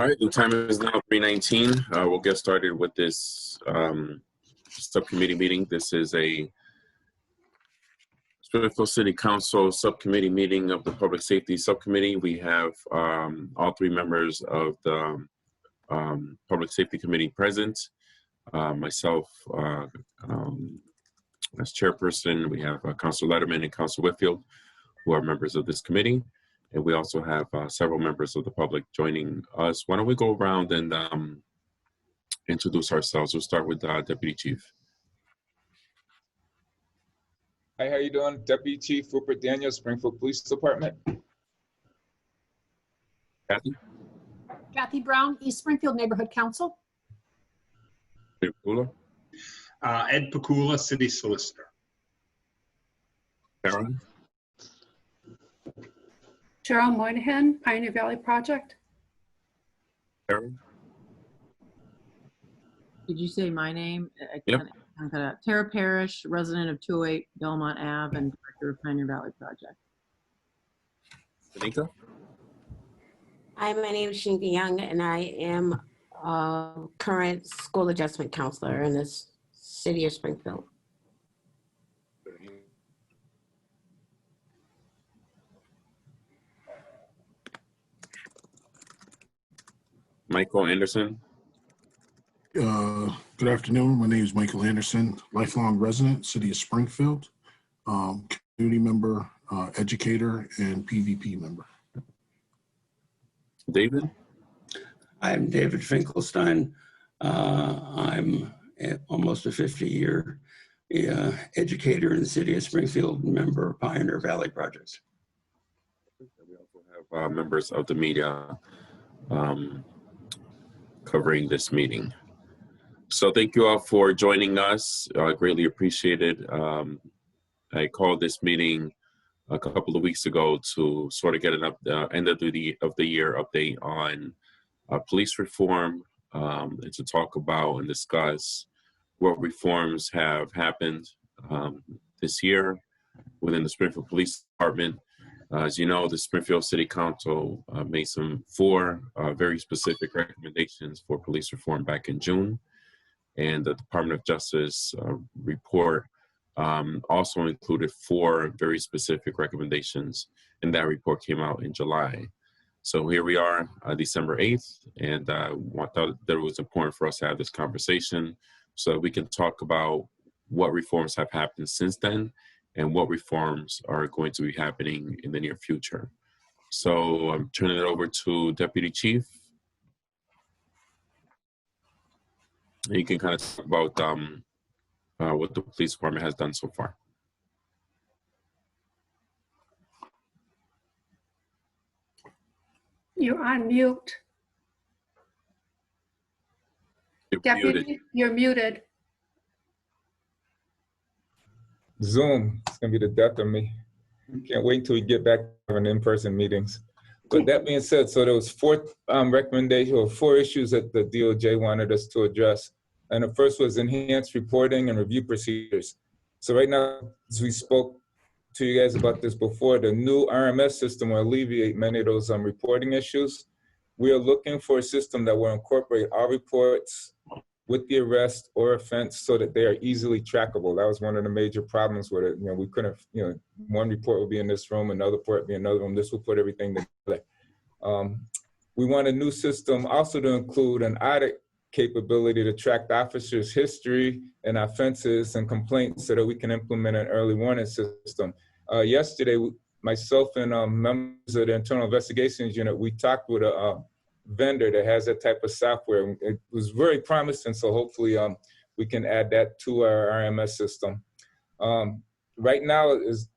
All right, the time is now 3:19. We'll get started with this subcommittee meeting. This is a Springfield City Council subcommittee meeting of the Public Safety Subcommittee. We have all three members of the Public Safety Committee present. Myself as chairperson, we have Councilor Letterman and Councilor Whitfield, who are members of this committee. And we also have several members of the public joining us. Why don't we go around and introduce ourselves? We'll start with Deputy Chief. Hi, how you doing? Deputy Chief Rupert Daniels, Springfield Police Department. Kathy? Kathy Brown, East Springfield Neighborhood Council. Ed Pakula? Ed Pakula, City Solicitor. Karen? Cheryl Moynihan, Pioneer Valley Project. Karen? Did you say my name? Yep. Tara Parrish, resident of 208 Belmont Ave and director of Pioneer Valley Project. Danica? Hi, my name is Shinka Young, and I am a current school adjustment counselor in the city of Springfield. Michael Anderson? Good afternoon. My name is Michael Anderson, lifelong resident, City of Springfield, community member, educator, and PVP member. David? I'm David Finkelstein. I'm almost a 50-year educator in the City of Springfield, member of Pioneer Valley Project. We also have members of the media covering this meeting. So thank you all for joining us. Greatly appreciated. I called this meeting a couple of weeks ago to sort of get an end of the year update on police reform and to talk about and discuss what reforms have happened this year within the Springfield Police Department. As you know, the Springfield City Council made four very specific recommendations for police reform back in June. And the Department of Justice report also included four very specific recommendations, and that report came out in July. So here we are, December 8th, and I thought that it was important for us to have this conversation so we can talk about what reforms have happened since then and what reforms are going to be happening in the near future. So I'm turning it over to Deputy Chief. You can kind of talk about what the police department has done so far. You're on mute. You're Deputy, muted. you're muted. Zoom, it's gonna be the death of me. Can't wait until we get back to in-person meetings. But that being said, so there was four recommendations or four issues that the DOJ wanted us to address. And the first was enhanced reporting and review procedures. So right now, as we spoke to you guys about this before, the new RMS system will alleviate many of those reporting issues. We are looking for a system that will incorporate our reports with the arrest or offense so that they are easily trackable. That was one of the major problems with it. You know, we couldn't, you know, one report would be in this room, another report would be in another room. This will put everything together. We want a new system also to include an audit capability to track the officer's history and offenses and complaints so that we can implement an early warning system. Yesterday, myself and members of the Internal Investigations Unit, we talked with a vendor that has that type of software. It was very promising, so hopefully we can add that to our RMS system. Right now is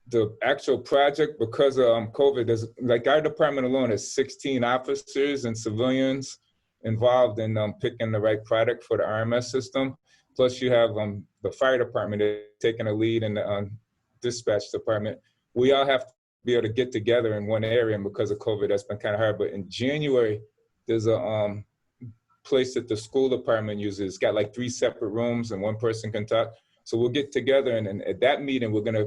the actual project, because of COVID, there's, like, our department alone has 16 officers and civilians involved in picking the right product for the RMS system. Plus you have the fire department taking a lead in the dispatch department. We all have to be able to get together in one area, and because of COVID, that's been kind of hard. But in January, there's a place that the school department uses. It's got like 3 separate rooms and one person can talk. So we'll get together, and at that meeting, we're gonna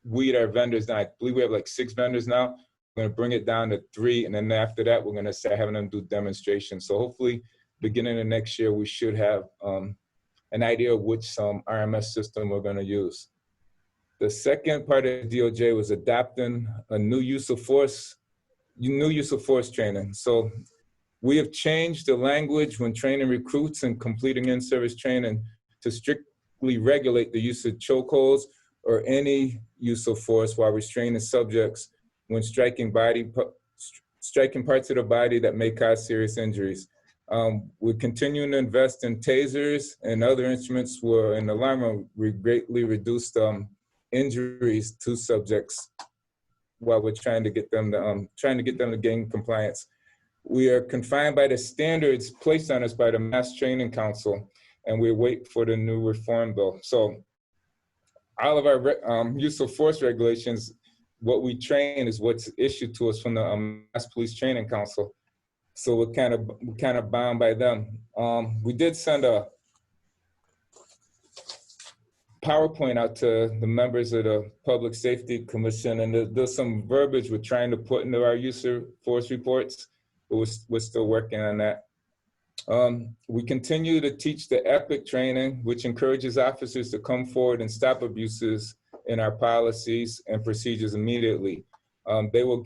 weed our vendors down. I believe we have like 6 vendors now. We're going to bring it down to 3, and then after that, we're going to start having them do demonstrations. So hopefully, beginning of next year, we should have an idea of which RMS system we're going to use. The second part of DOJ was adopting a new use of force training. So we have changed the language when training recruits and completing in-service training to strictly regulate the use of chokeholds or any use of force while restraining subjects when striking parts of the body that may cause serious injuries. We're continuing to invest in tasers and other instruments where, in the long run, we greatly reduced injuries to subjects while we're trying to get them to gain compliance. We are confined by the standards placed on us by the Mass Training Council, and we wait for the new reform bill. So all of our use of force regulations, what we train is what's issued to us from the Mass Police Training Council. So we're kind of bound by them. We did send a PowerPoint out to the members of the Public Safety Commission, and there's some verbiage we're trying to put into our use of force reports, but we're still working on that. We continue to teach the EPIC training, which encourages officers to come forward and stop abuses in our policies and procedures immediately. They will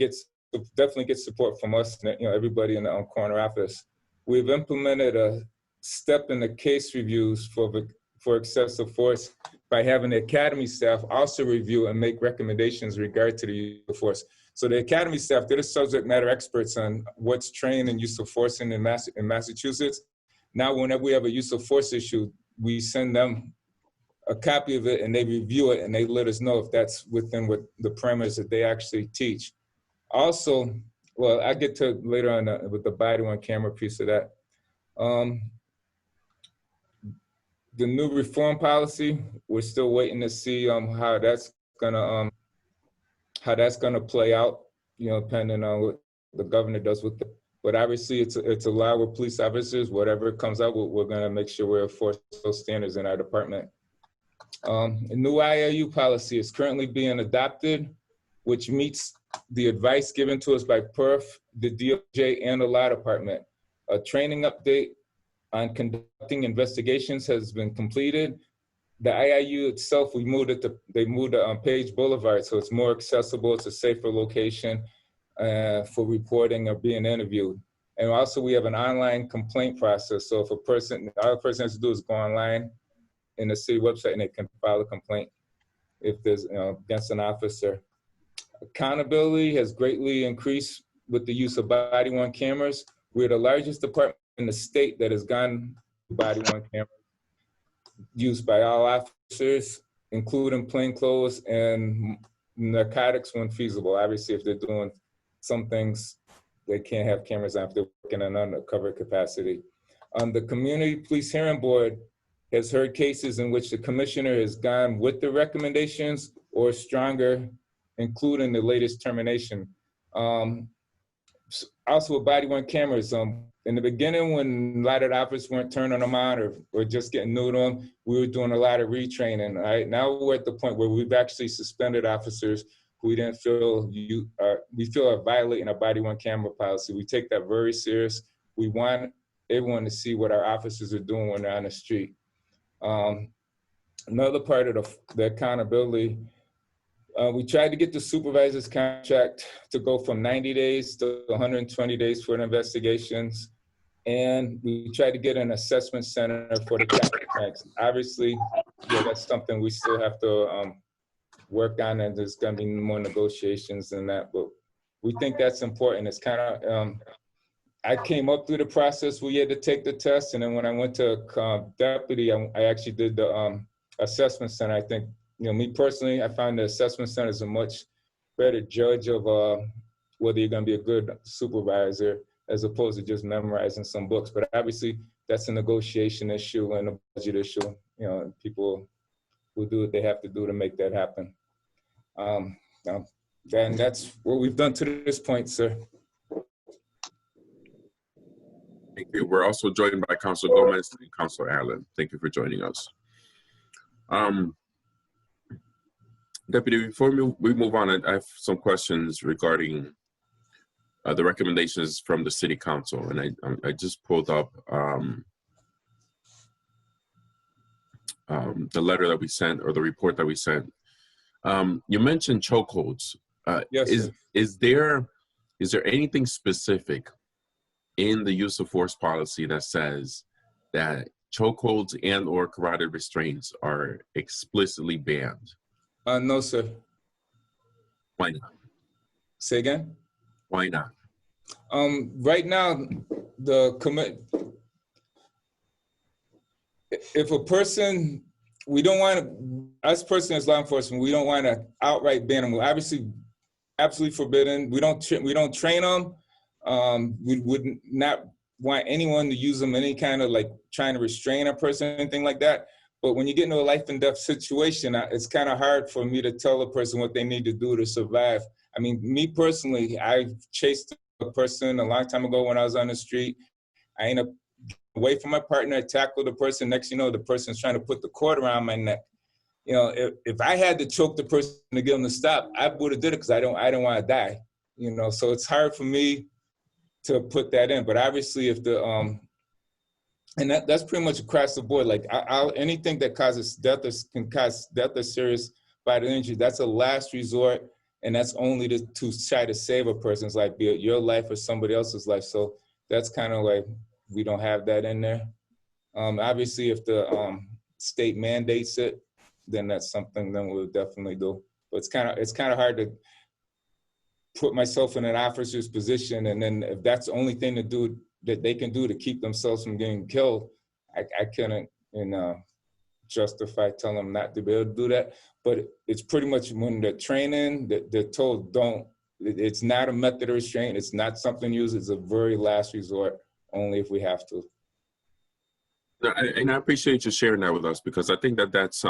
definitely get support from us, everybody in the corner office. We've implemented a step in the case reviews for excessive force by having the academy staff also review and make recommendations regard to the use of force. So the academy staff, they're the subject matter experts on what's trained in use of force in Massachusetts. Now, whenever we have a use of force issue, we send them a copy of it and they review it and they let us know if that's within what the parameters that they actually teach. Also, well, I get to later on with the body-worn camera piece of that. The new reform policy, we're still waiting to see how that's gonna play out, depending on what the governor does with it. But obviously, it's allowed with police officers. Whatever comes out, we're gonna make sure we enforce those standards in our department. A new IIU policy is currently being adopted, which meets the advice given to us by PERF, the DOJ, and the Law Department. A training update on conducting investigations has been completed. The IIU itself, they moved to Page Boulevard, so it's more accessible. It's a safer location for reporting or being interviewed. And also we have an online complaint process. So if all a person has to do is go online in the city website and they can file a complaint if there's against an officer. Accountability has greatly increased with the use of body-worn cameras. We're the largest department in the state that has gone body-worn cameras used by all officers, including plainclothes and narcotics when feasible. Obviously, if they're doing some things, they can't have cameras on if they're working in an undercover capacity. The Community Police Hearing Board has heard cases in which the commissioner has gone with the recommendations or stronger, including the latest termination. Also with body-worn cameras, in the beginning when a lot of the officers weren't turning them on or just getting new to them, we were doing a lot of retraining. Right? Now we're at the point where we've actually suspended officers who we didn't feel we feel are violating our body-worn camera policy. We take that very serious. We want everyone to see what our officers are doing when they're on the street. Another part of the accountability, we tried to get the supervisor's contract to go from 90 days to 120 days for the investigations. And we tried to get an assessment center for the traffic tanks. Obviously, that's something we still have to work on, and there's gonna be more negotiations than that, but we think that's important. It's kind of, I came up through the process. We had to take the test, and then when I went to deputy, I actually did the assessment center. I think, me personally, I found the assessment center is a much better judge of whether you're gonna be a good supervisor as opposed to just memorizing some books. But obviously, that's a negotiation issue and a budget issue. People will do what they have to do to make that happen. And that's what we've done to this point, sir. Thank you. We're also joined by Councilor Gomez and Councilor Allen. Thank you for joining us. Deputy, before we move on, I have some questions regarding the recommendations from the city council, and I just pulled up the letter that we sent, or the report that we sent. You mentioned chokeholds. Yes, sir. Is there anything specific in the use of force policy that says that chokeholds and or carotid restraints are explicitly banned? No, sir. Why not? Say again? Why not? Right now, if a person, we don't want to, us personally as law enforcement, we don't want to outright ban them. We're obviously absolutely forbidden. We don't train them. We would not want anyone to use them any kind of like trying to restrain a person, anything like that. But when you get into a life and death situation, it's kind of hard for me to tell a person what they need to do to survive. I mean, me personally, I chased a person a long time ago when I was on the street. I ended up away from my partner, I tackled the person. Next, you know, the person's trying to put the cord around my neck. You know, if I had to choke the person to get them to stop, I would have did it because I don't want to die. You know, so it's hard for me to put that in. But obviously, if the and that's pretty much across the board. Like anything that causes death or can cause death or serious bodily injury, that's a last resort, and that's only to try to save a person's life, be it your life or somebody else's life. So that's kind of like, we don't have that in there. Obviously, if the state mandates it, then that's something then we'll definitely do. But it's kind of hard to put myself in an officer's position, and then if that's the only thing to do that they can do to keep themselves from getting killed, I couldn't justify telling them not to be able to do that. But it's pretty much when they're training, they're told don't. It's not a method of restraint. It's not something used. It's a very last resort, only if we have to. And I appreciate you sharing that with us, because I think that's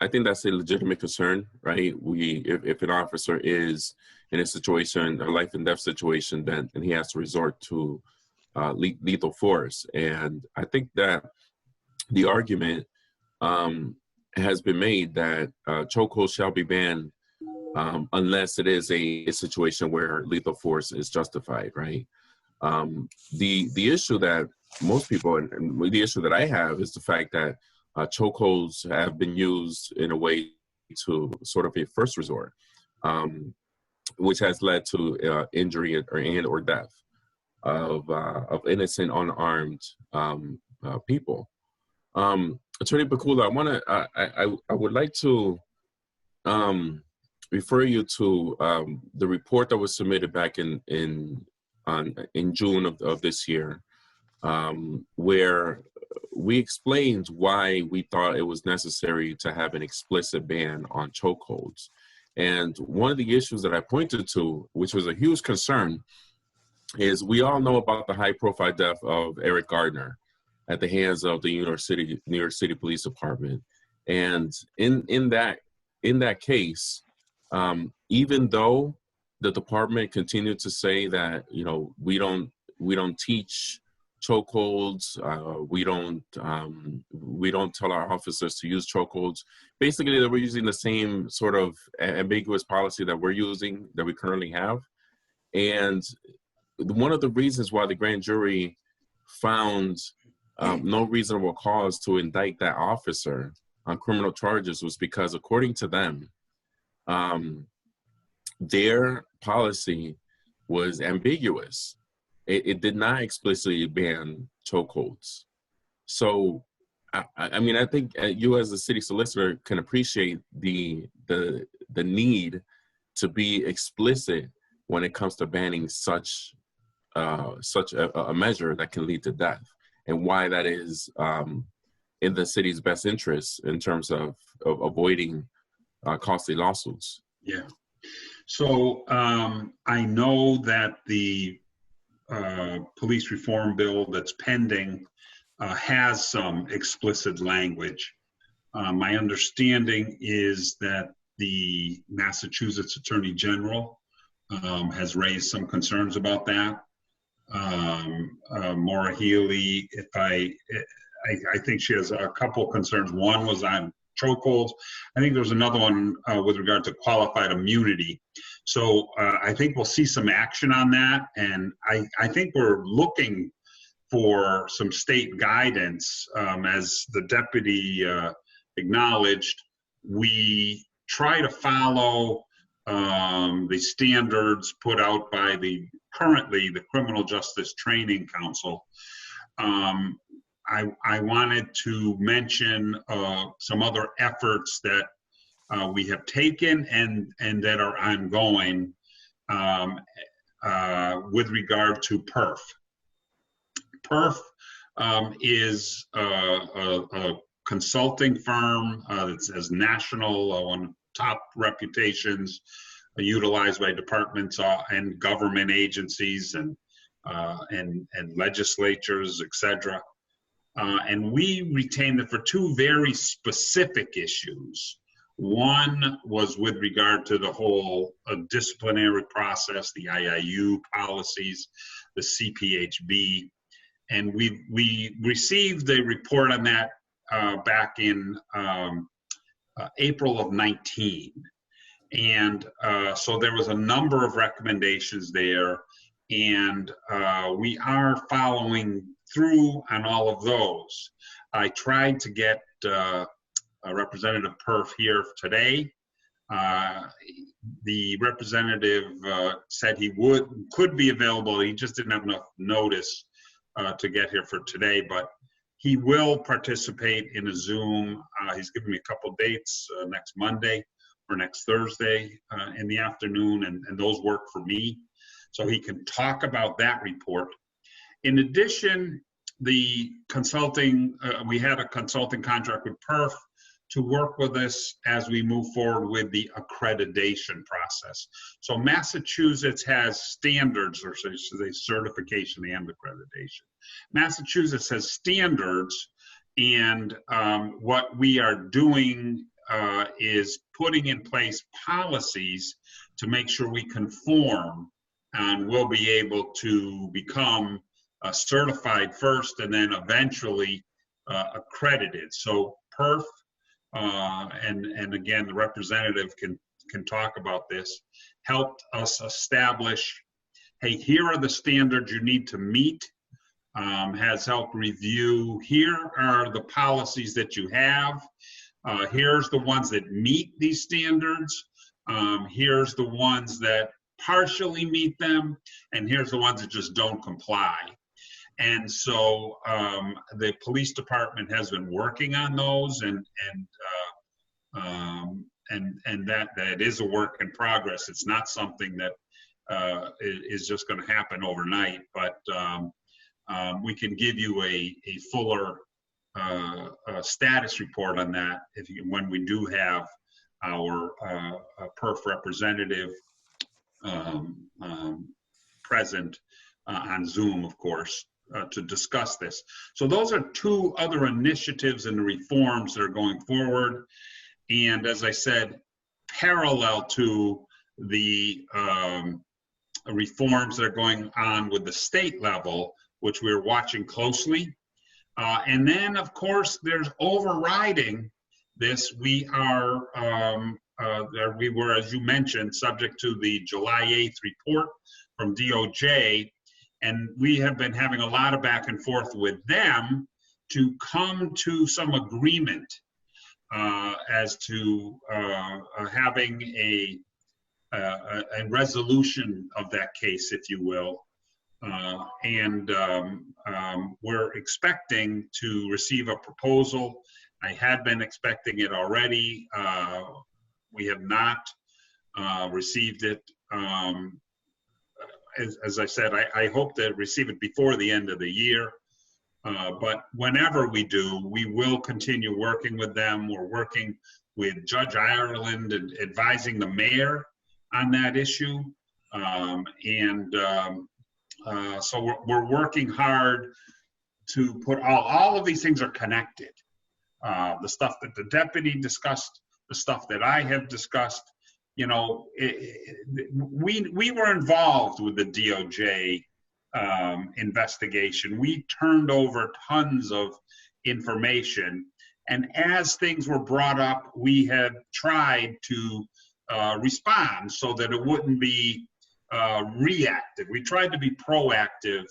I think that's a legitimate concern, right? If an officer is in a situation, a life and death situation, then he has to resort to lethal force. And I think that the argument has been made that chokeholds shall be banned unless it is a situation where lethal force is justified, right? The issue that most people, and the issue that I have, is the fact that chokeholds have been used in a way to sort of a first resort, which has led to injury or death of innocent, unarmed people. Attorney Pakula, I would like to refer you to the report that was submitted back in June of this year, where we explained why we thought it was necessary to have an explicit ban on chokeholds. And one of the issues that I pointed to, which was a huge concern, is we all know about the high-profile death of Eric Gardner at the hands of the New York City Police Department. And in that case, even though the department continued to say that, you know, we don't teach chokeholds, we don't tell our officers to use chokeholds. Basically, they were using the same sort of ambiguous policy that we're using, that we currently have. And one of the reasons why the grand jury found no reasonable cause to indict that officer on criminal charges was because, according to them, their policy was ambiguous. It did not explicitly ban chokeholds. So, I mean, I think you as a city solicitor can appreciate the need to be explicit when it comes to banning such a measure that can lead to death, and why that is in the city's best interest in terms of avoiding costly lawsuits. Yeah. So I know that the police reform bill that's pending has some explicit language. My understanding is that the Massachusetts Attorney General has raised some concerns about that. Maura Healy, I think she has a couple concerns. One was on chokeholds. I think there was another one with regard to qualified immunity. So I think we'll see some action on that. And I think we're looking for some state guidance. As the deputy acknowledged, we try to follow the standards put out by currently the Criminal Justice Training Council. I wanted to mention some other efforts that we have taken and that are ongoing with regard to PERF. PERF is a consulting firm that has national, one of the top reputations, utilized by departments and government agencies and legislatures, etc. And we retained it for two very specific issues. One was with regard to the whole disciplinary process, the IIU policies, the CPHB. And we received a report on that back in April of 19. And so there was a number of recommendations there, and we are following through on all of those. I tried to get Representative Perf here today. The representative said he could be available. He just didn't have enough notice to get here for today, but he will participate in a Zoom. He's given me a couple dates, next Monday or next Thursday in the afternoon, and those work for me. So he can talk about that report. In addition, the consulting, we had a consulting contract with PERF to work with us as we move forward with the accreditation process. So Massachusetts has standards, or say certification and accreditation. Massachusetts has standards, and what we are doing is putting in place policies to make sure we conform, and we'll be able to become certified first and then eventually accredited. So PERF, and again, the representative can talk about this, helped us establish, hey, here are the standards you need to meet, has helped review, here are the policies that you have, here's the ones that meet these standards, here's the ones that partially meet them, and here's the ones that just don't comply. And so the police department has been working on those, and that is a work in progress. It's not something that is just going to happen overnight, but we can give you a fuller status report on that when we do have our PERF representative present on Zoom, of course, to discuss this. So those are two other initiatives and reforms that are going forward. And as I said, parallel to the reforms that are going on with the state level, which we're watching closely. And then, of course, there's overriding this. We were, as you mentioned, subject to the July 8th report from DOJ. And we have been having a lot of back and forth with them to come to some agreement as to having a resolution of that case, if you will. We're expecting to receive a proposal. I had been expecting it already. We have not received it. As I said, I hope to receive it before the end of the year. But whenever we do, we will continue working with them. We're working with Judge Ireland and advising the mayor on that issue. So we're working hard to put all of these things are connected. The stuff that the deputy discussed, the stuff that I have discussed, you know, we were involved with the DOJ investigation. We turned over tons of information, And as things were brought up, we had tried to respond so that it wouldn't be reactive. We tried to be proactive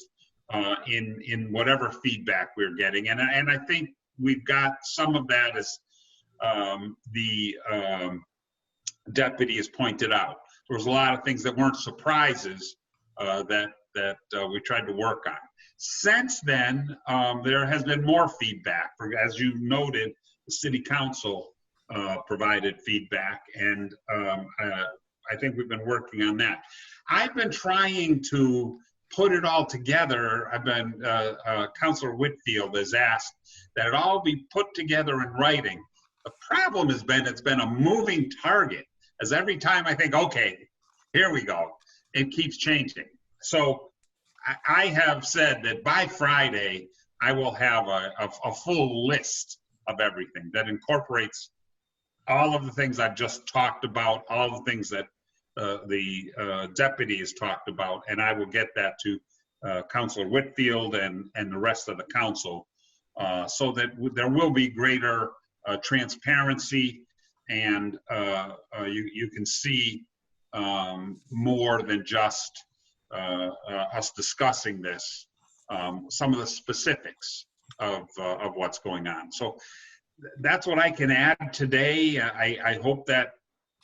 in whatever feedback we're getting. And I think we've got some of that, as the deputy has pointed out. There was a lot of things that weren't surprises that we tried to work on. Since then, there has been more feedback. As you noted, the city council provided feedback, and I think we've been working on that. I've been trying to put it all together. Councilor Whitfield has asked that it all be put together in writing. The problem has been it's been a moving target, as every time I think, okay, here we go, it keeps changing. So I have said that by Friday, I will have a full list of everything that incorporates all of the things I've just talked about, all the things that the deputy has talked about, and I will get that to Councilor Whitfield and the rest of the council so that there will be greater transparency, and you can see more than just us discussing this, some of the specifics of what's going on. So that's what I can add today. I hope that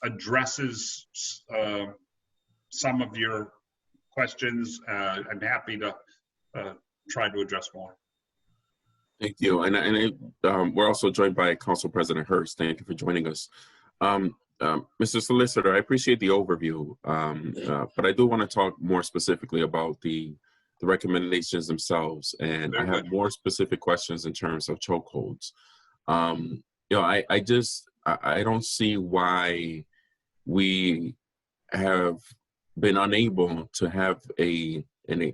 addresses some of your questions. I'm happy to try to address more. Thank you. And we're also joined by Council President Hurst. Thank you for joining us. Mr. Solicitor, I appreciate the overview, but I do want to talk more specifically about the recommendations themselves. And I have more specific questions in terms of chokeholds. I don't see why we have been unable to have an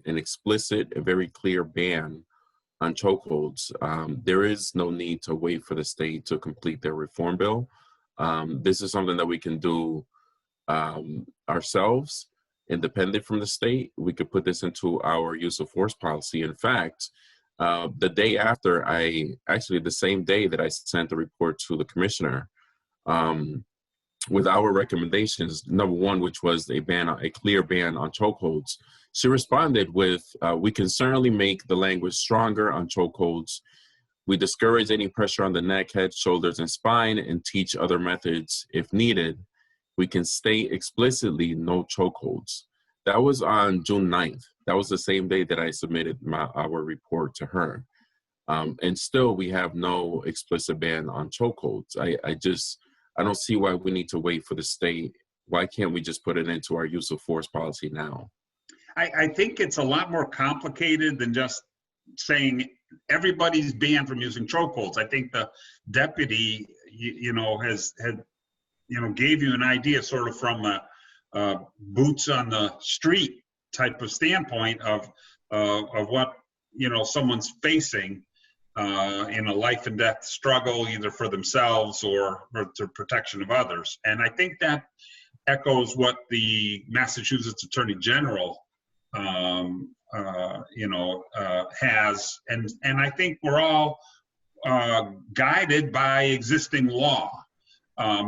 explicit, a very clear ban on chokeholds. There is no need to wait for the state to complete their reform bill. This is something that we can do ourselves, independent from the state. We could put this into our use of force policy. In fact, the day after, the same day that I sent the report to the commissioner with our recommendations, number one, which was a clear ban on chokeholds, she responded with, we can certainly make the language stronger on chokeholds. We discourage any pressure on the neck, head, shoulders, and spine, and teach other methods if needed. We can state explicitly no chokeholds. That was on June 9th. That was the same day that I submitted our report to her. And still, we have no explicit ban on chokeholds. I don't see why we need to wait for the state. Why can't we just put it into our use of force policy now? I think it's a lot more complicated than just saying everybody's banned from using chokeholds. I think the deputy, gave you an idea sort of from a boots on the street type of standpoint of what, someone's facing in a life and death struggle, either for themselves or for the protection of others. And I think that echoes what the Massachusetts Attorney General has, and I think we're all guided by existing law.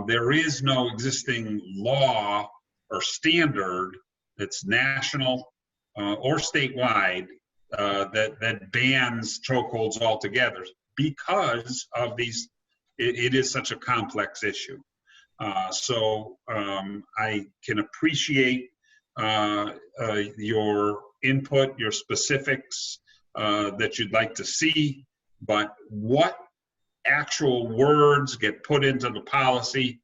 There is no existing law or standard that's national or statewide that bans chokeholds altogether because of these. It is such a complex issue. So I can appreciate your input, your specifics that you'd like to see, but what actual words get put into the policy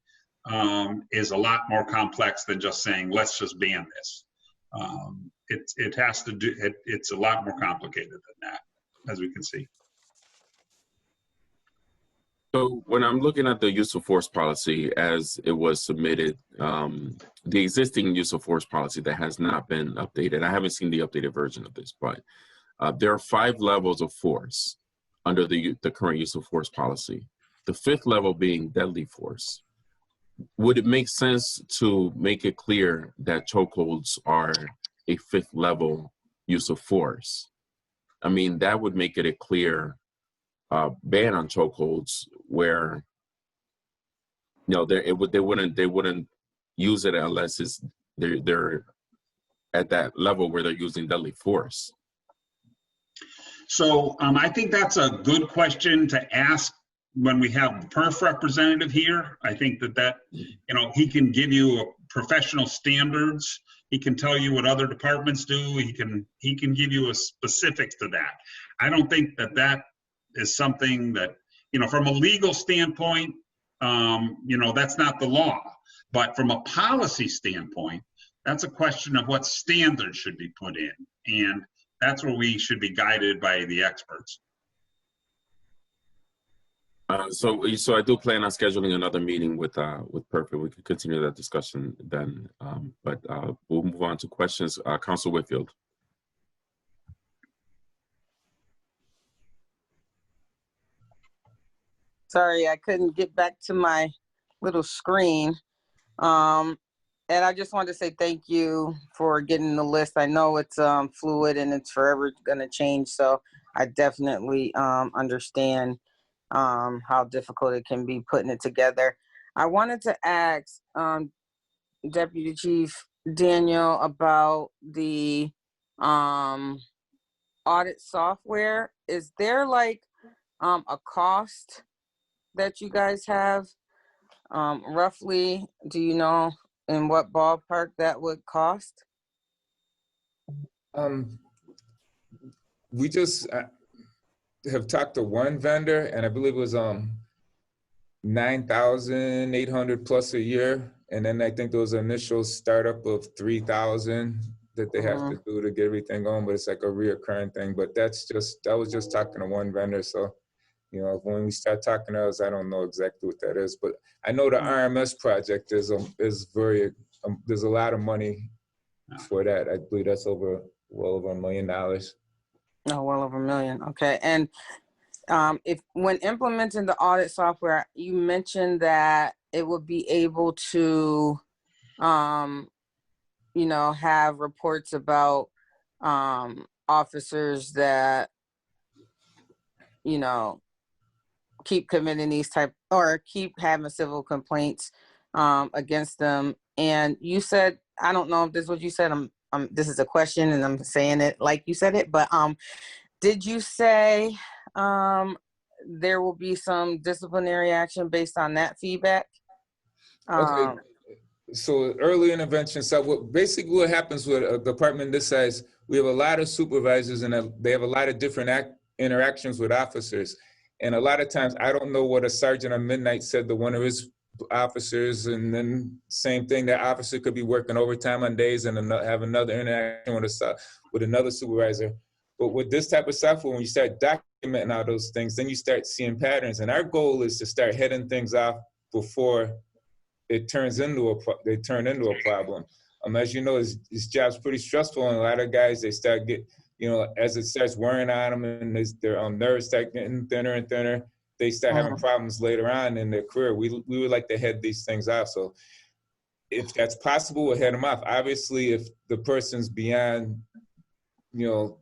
is a lot more complex than just saying, let's just ban this. It has to do, it's a lot more complicated than that, as we can see. So when I'm looking at the use of force policy as it was submitted, the existing use of force policy that has not been updated, I haven't seen the updated version of this, but there are 5 levels of force under the current use of force policy. The 5th level being deadly force. Would it make sense to make it clear that chokeholds are a 5th level use of force? I mean, that would make it a clear ban on chokeholds where, you know, they wouldn't use it unless they're at that level where they're using deadly force. So I think that's a good question to ask when we have the PERF representative here. I think that, you know, he can give you a professional standards. He can tell you what other departments do. He can give you a specifics to that. I don't think that is something that, you know, from a legal standpoint, you know, that's not the law. But from a policy standpoint, that's a question of what standards should be put in. And that's where we should be guided by the experts. So I do plan on scheduling another meeting with Perfect. We could continue that discussion then. But we'll move on to questions. Council Whitfield. Sorry, I couldn't get back to my little screen. And I just wanted to say thank you for getting the list. I know it's fluid and it's forever going to change. So I definitely understand how difficult it can be putting it together. I wanted to ask Deputy Chief Daniel about the audit software. Is there like a cost that you guys have? Roughly, do you know in what ballpark that would cost? We just have talked to one vendor, and I believe it was $9,800 plus a year, and then I think there was an initial startup of $3,000 that they have to do to get everything going, but it's like a reoccurring thing. But I was just talking to one vendor, so you know, when we start talking to others, I don't know exactly what that is, but I know the RMS project is very there's a lot of money for that. I believe that's well over $1 million. Oh, well over $1 million. Okay, and when implementing the audit software, you mentioned that it would be able to, you know, have reports about officers that, you know, keep committing these or keep having civil complaints against them. And you said, I don't know if this is what you said, this is a question and I'm saying it like you said it, but did you say there will be some disciplinary action based on that feedback? Okay. So early intervention. So what happens with a department this size, we have a lot of supervisors and they have a lot of different interactions with officers. And a lot of times, I don't know what a sergeant on midnight said to one of his officers, and then same thing, that officer could be working overtime on days and have another interaction with another supervisor. But with this type of software, when you start documenting all those things, then you start seeing patterns. And our goal is to start heading things off before it turns into a problem. As you know, his job's pretty stressful, and a lot of guys, they start you know, as it starts wearing on them and their nerves start getting thinner and thinner, they start having problems later on in their career. We would like to head these things off. So if that's possible, we'll head them off. Obviously, if the person's beyond, you know,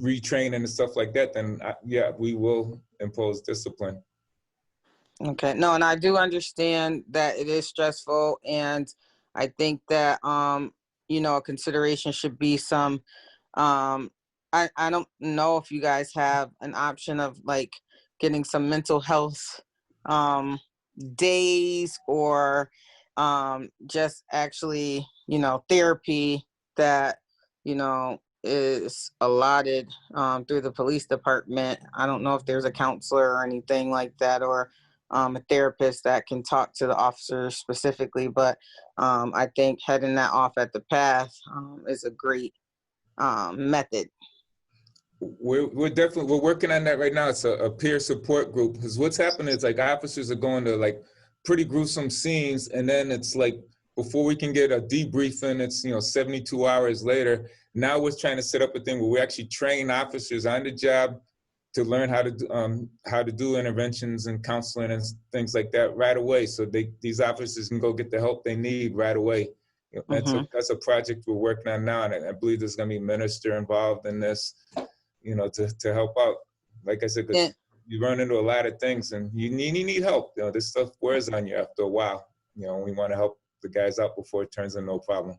retraining and stuff like that, then yeah, we will impose discipline. Okay, no, and I do understand that it is stressful, and I think that, you know, a consideration should be some, I don't know if you guys have an option of like getting some mental health days or just actually, you know, therapy that, you know, is allotted through the police department. I don't know if there's a counselor or anything like that, or a therapist that can talk to the officers specifically, but I think heading that off at the path is a great method. We're working on that right now. It's a peer support group, because what's happening is like officers are going to like pretty gruesome scenes, and then it's like before we can get a debriefing, it's, you know, 72 hours later. Now we're trying to set up a thing where we actually train officers on the job to learn how to do interventions and counseling and things like that right away, so these officers can go get the help they need right away. You know, that's a project we're working on now, and I believe there's going to be a minister involved in this, you know, to help out. Like I said, you run into a lot of things and you need help. You know, this stuff wears on you after a while. You know, we want to help the guys out before it turns into no problem.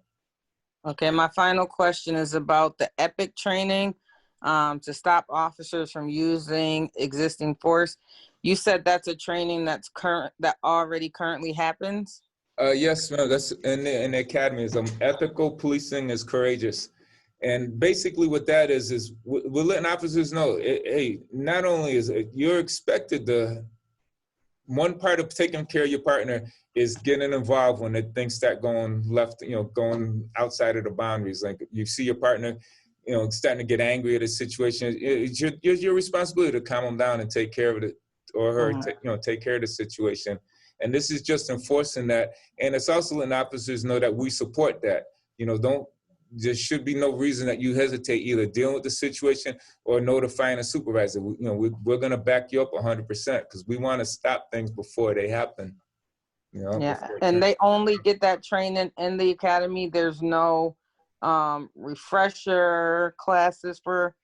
Okay, my final question is about the EPIC training to stop officers from using existing force. You said that's a training that already currently happens? Yes, ma'am. That's in the academy. Is ethical policing is courageous, and basically what that is we're letting officers know, hey, not only is it, you're expected to. One part of taking care of your partner is getting involved when things start going left, you know, going outside of the boundaries. Like you see your partner, you know, starting to get angry at a situation. It's your responsibility to calm them down and take care of it, or her, you know, take care of the situation. And this is just enforcing that. And it's also letting officers know that we support that. You know, there should be no reason that you hesitate either dealing with the situation or notifying a supervisor. We're going to back you up 100% because we want to stop things before they happen. You know, yeah, and they only get that training in the academy. There's no refresher classes for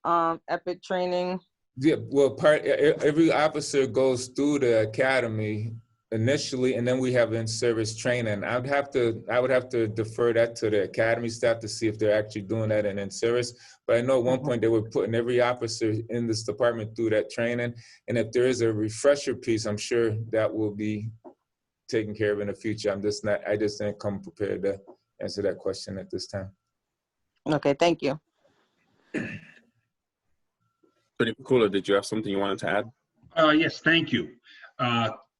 EPIC training. Yeah, well, every officer goes through the academy initially, and then we have in-service training. I would have to defer that to the academy staff to see if they're actually doing that in service. But I know at one point they were putting every officer in this department through that training. And if there is a refresher piece, I'm sure that will be taken care of in the future. I just didn't come prepared to answer that question at this time. Okay, thank you. Attorney Pakula, did you have something you wanted to add? Yes, thank you.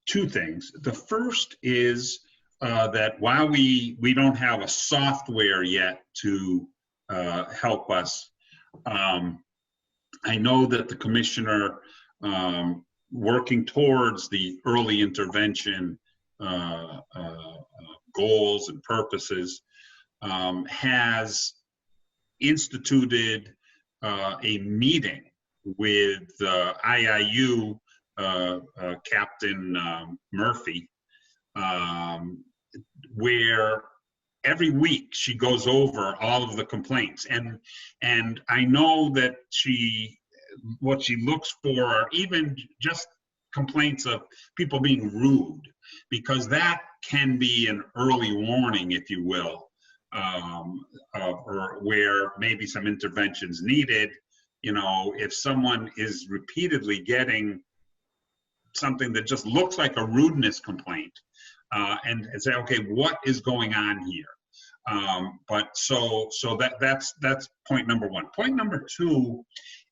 Two things. The first is that while we don't have a software yet to help us, I know that the commissioner, working towards the early intervention goals and purposes, has instituted a meeting with IIU Captain Murphy, where every week she goes over all of the complaints, and I know that what she looks for are even just complaints of people being rude, because that can be an early warning, if you will, or where maybe some interventions needed. You know, if someone is repeatedly getting something that just looks like a rudeness complaint, and say, okay, what is going on here? But so that's point number one. Point number two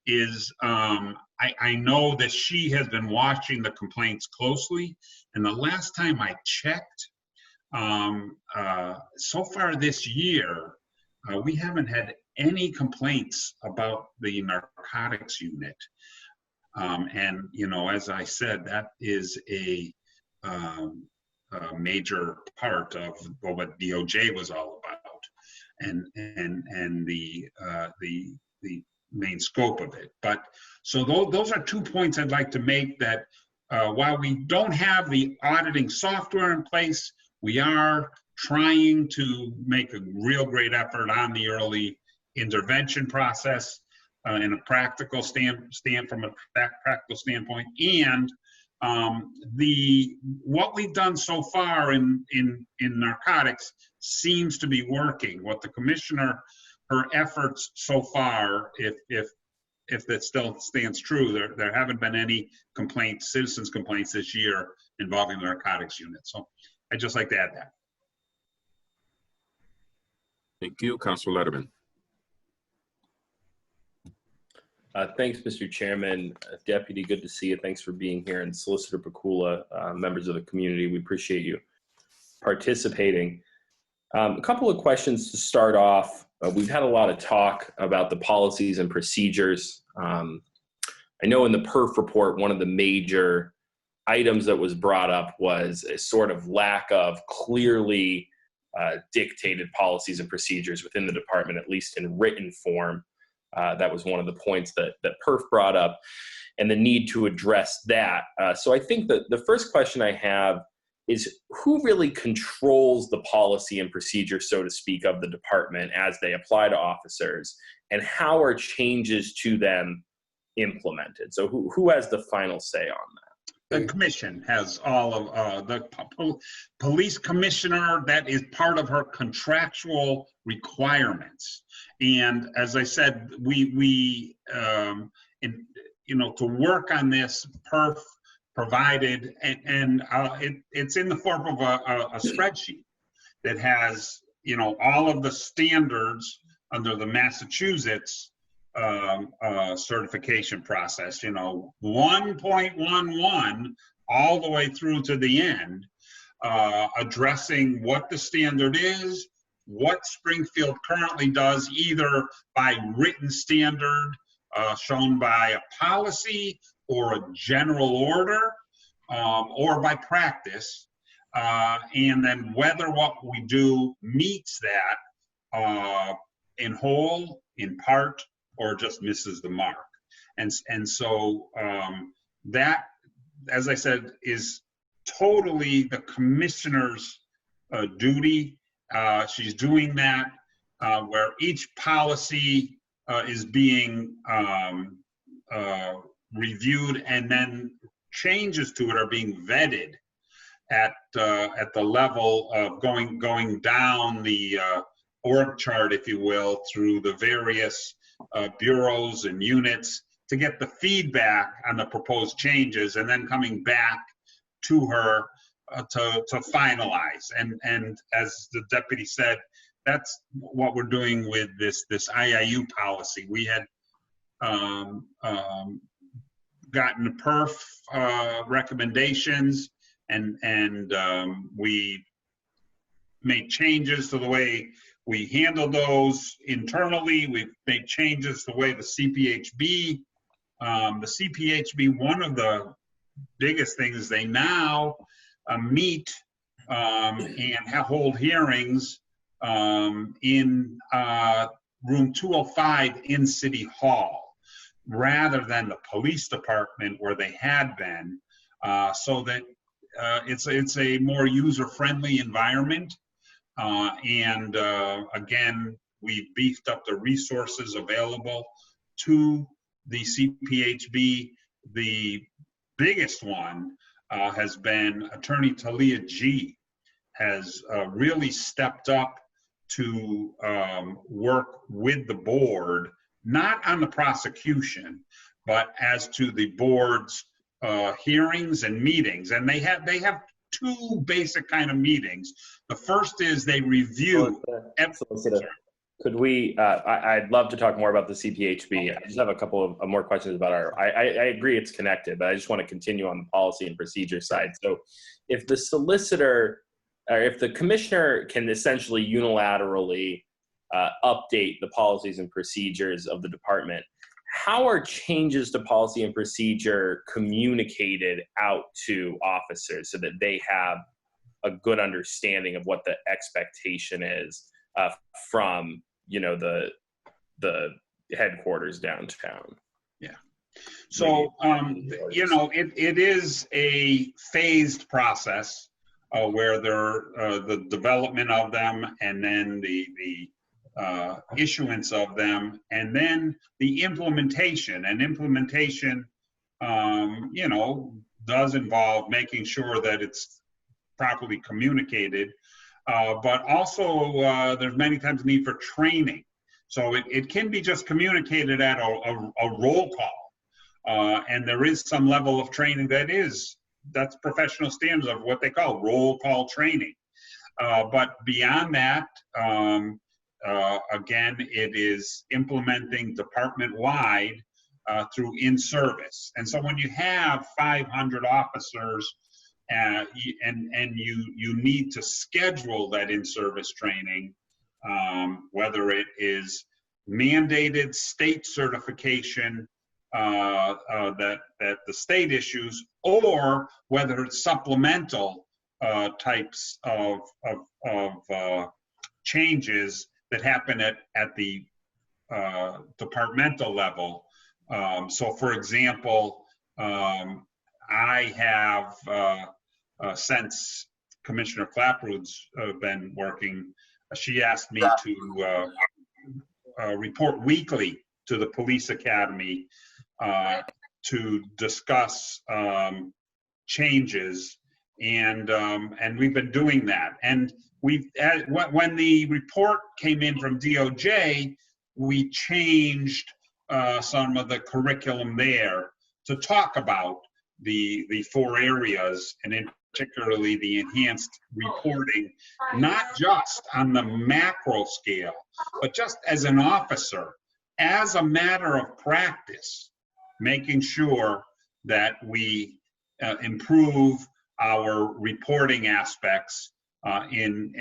is I know that she has been watching the complaints closely, and the last time I checked, so far this year, we haven't had any complaints about the narcotics unit. And, you know, as I said, that is a major part of what DOJ was all about, and the main scope of it. But so those are 2 points I'd like to make, that while we don't have the auditing software in place, we are trying to make a real great effort on the early intervention process in a practical from a practical standpoint, and what we've done so far in narcotics seems to be working. What the commissioner, her efforts so far, if that still stands true, there haven't been any complaints, citizens complaints this year involving the narcotics unit. So I'd just like to add that. Thank you, Councilor Letterman. Thanks, Mr. Chairman. Deputy, good to see you. Thanks for being here. And Solicitor Pakula, members of the community, we appreciate you participating. A couple of questions to start off. We've had a lot of talk about the policies and procedures. I know in the PERF report, one of the major items that was brought up was a sort of lack of clearly dictated policies and procedures within the department, at least in written form. That was one of the points that PERF brought up, and the need to address that. So I think that the first question I have is, who really controls the policy and procedure, so to speak, of the department as they apply to officers, and how are changes to them implemented. So who has the final say on that? The commission has all of the police commissioner. That is part of her contractual requirements. And as I said, we to work on this, perf provided, and it's in the form of a spreadsheet that has all of the standards under the Massachusetts certification process, 1.11 all the way through to the end, addressing what the standard is, what Springfield currently does, either by written standard shown by a policy or a general order, or by practice, and then whether what we do meets that in whole, in part, or just misses the mark. And so that, as I said, is totally the commissioner's duty. She's doing that where each policy is being reviewed, and then changes to it are being vetted at the level of going down the org chart, if you will, through the various bureaus and units to get the feedback on the proposed changes, and then coming back to her to finalize. And as the deputy said, that's what we're doing with this IIU policy. We had gotten the perf recommendations, and we made changes to the way we handle those internally. We've made changes to the way the CPHB, one of the biggest things, they now meet and hold hearings in room 205 in City Hall, rather than the police department where they had been, so that it's a more user-friendly environment. And again, we beefed up the resources available to the CPHB. The biggest one has been Attorney Talia G. has really stepped up to work with the board, not on the prosecution, but as to the board's hearings and meetings. And they have two basic kind of meetings. The first is they review. Could we, I'd love to talk more about the CPHB. I just have a couple of more questions about I agree it's connected, but I just want to continue on the policy and procedure side. So if the solicitor, or if the commissioner can essentially unilaterally update the policies and procedures of the department, how are changes to policy and procedure communicated out to officers so that they have a good understanding of what the expectation is from the headquarters downtown? Yeah. So it is a phased process where the development of them, and then the issuance of them, and then the implementation. And implementation, does involve making sure that it's properly communicated, but also there's many times need for training. So it can be just communicated at a roll call, and there is some level of training that's professional standards of what they call roll call training. But beyond that, again, it is implementing department-wide through in-service. And so when you have 500 officers and you need to schedule that in-service training, whether it is mandated state certification that the state issues, or whether it's supplemental types of changes that happen at the departmental level. So for example, I have, since Commissioner Clapperud's been working, she asked me to report weekly to the police academy to discuss changes, and we've been doing that. And when the report came in from DOJ, we changed some of the curriculum there to talk about the 4 areas, and in particularly the enhanced reporting, not just on the macro scale, but just as an officer, as a matter of practice, making sure that we improve our reporting aspects in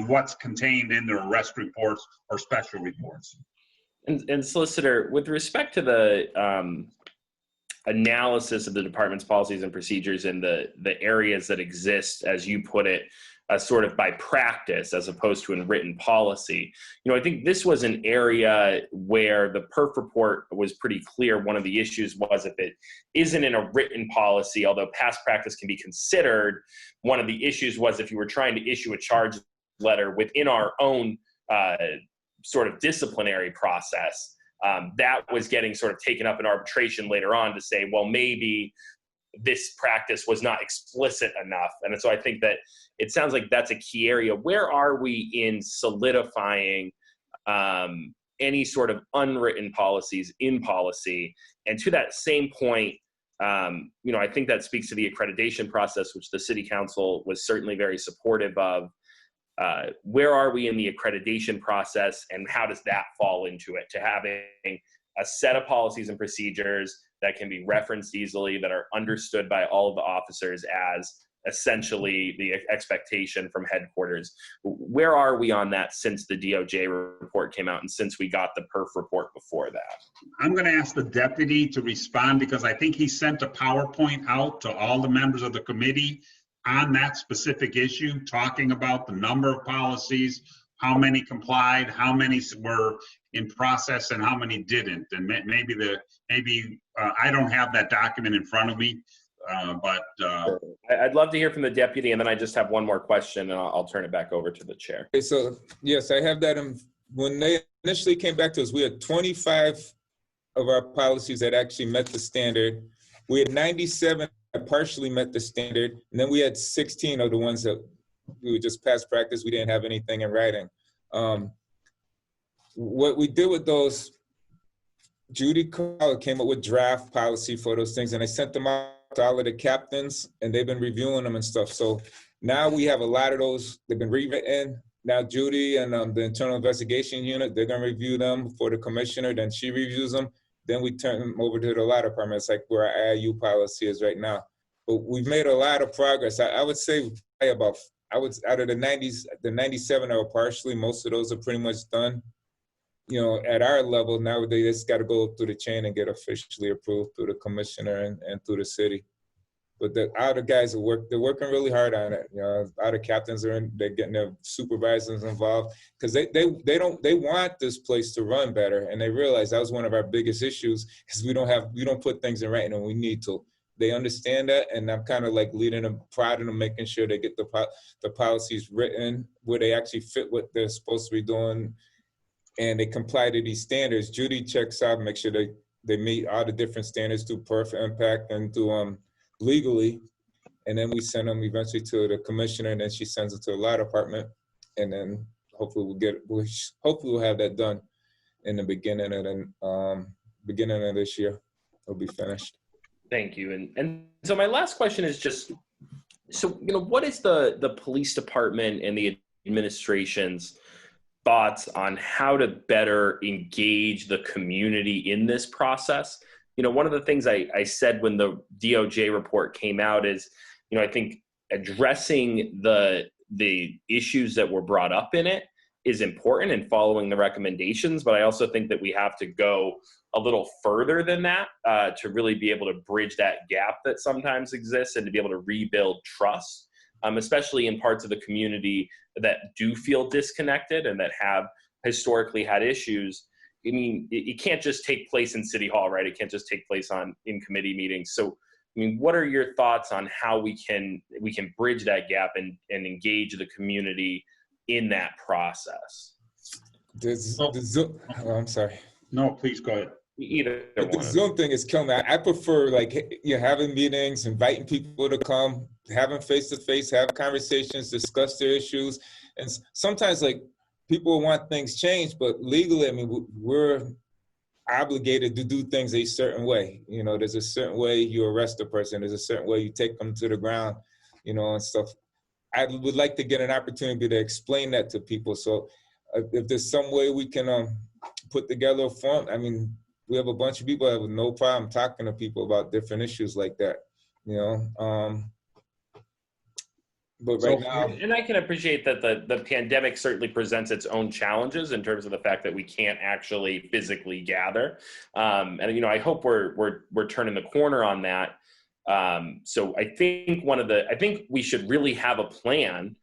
what's contained in the arrest reports or special reports. And Solicitor, with respect to the analysis of the department's policies and procedures in the areas that exist, as you put it, sort of by practice as opposed to in written policy, I think this was an area where the PERF report was pretty clear. One of the issues was if it isn't in a written policy, although past practice can be considered, one of the issues was if you were trying to issue a charge letter within our own sort of disciplinary process, that was getting sort of taken up in arbitration later on to say, well, maybe this practice was not explicit enough. And so I think that it sounds like that's a key area. Where are we in solidifying any sort of unwritten policies in policy? And to that same point, I think that speaks to the accreditation process, which the City Council was certainly very supportive of. Where are we in the accreditation process, and how does that fall into it, to having a set of policies and procedures that can be referenced easily, that are understood by all of the officers as essentially the expectation from headquarters? Where are we on that since the DOJ report came out and since we got the PERF report before that? I'm going to ask the deputy to respond, because I think he sent a PowerPoint out to all the members of the committee on that specific issue, talking about the number of policies, how many complied, how many were in process, and how many didn't. And maybe I don't have that document in front of me, but I'd love to hear from the deputy, and then I just have one more question, and I'll turn it back over to the chair. Okay, so yes, I have that. When they initially came back to us, we had 25 of our policies that actually met the standard. We had 97 that partially met the standard, and then we had 16 of the ones that we were just past practice. We didn't have anything in writing. What we did with those, Judy came up with draft policy for those things, and I sent them out to all of the captains, and they've been reviewing them and stuff. So now we have a lot of those. They've been rewritten. Now Judy and the Internal Investigation Unit, they're gonna review them for the commissioner, then she reviews them. Then we turn them over to the law department. It's like where our IU policy is right now. But we've made a lot of progress. I would say out of the 90s, the 97 are partially, most of those are pretty much done. At our level now, they just got to go through the chain and get officially approved through the commissioner and through the city. But the other guys they're working really hard on it. Other captains they're getting their supervisors involved, because they want this place to run better, and they realize that was one of our biggest issues, is we don't put things in writing, and we need to. They understand that, and I'm kind of like leading them, prodding them, making sure they get the policies written where they actually fit what they're supposed to be doing, and they comply to these standards. Judy checks out, make sure they meet all the different standards through PERF impact and through legally, and then we send them eventually to the commissioner, and then she sends it to the law department, and then hopefully we'll have that done in the beginning of this year. It'll be finished. Thank you. And so my last question is just, so what is the police department and the administration's thoughts on how to better engage the community in this process? One of the things I said when the DOJ report came out is, I think addressing the issues that were brought up in it is important and following the recommendations, but I also think that we have to go a little further than that to really be able to bridge that gap that sometimes exists and to be able to rebuild trust, especially in parts of the community that do feel disconnected and that have historically had issues. I mean, it can't just take place in City Hall, right? It can't just take place in committee meetings. So, what are your thoughts on how we can bridge that gap and engage the community in that process? I'm sorry. No, please go ahead. Either But the one. Zoom thing is killing me. I prefer like having meetings, inviting people to come, having face-to-face, have conversations, discuss their issues. And sometimes like people want things changed, but legally, I mean, we're obligated to do things a certain way. You know, there's a certain way you arrest a person. There's a certain way you take them to the ground, you know, and stuff. I would like to get an opportunity to explain that to people. So if there's some way we can put together a form, I mean, we have a bunch of people that have no problem talking to people about different issues like that, you know. But right now, and I can appreciate that the pandemic certainly presents its own challenges in terms of the fact that we can't actually physically gather. And you know, I hope we're turning the corner on that. So I think I think we should really have a plan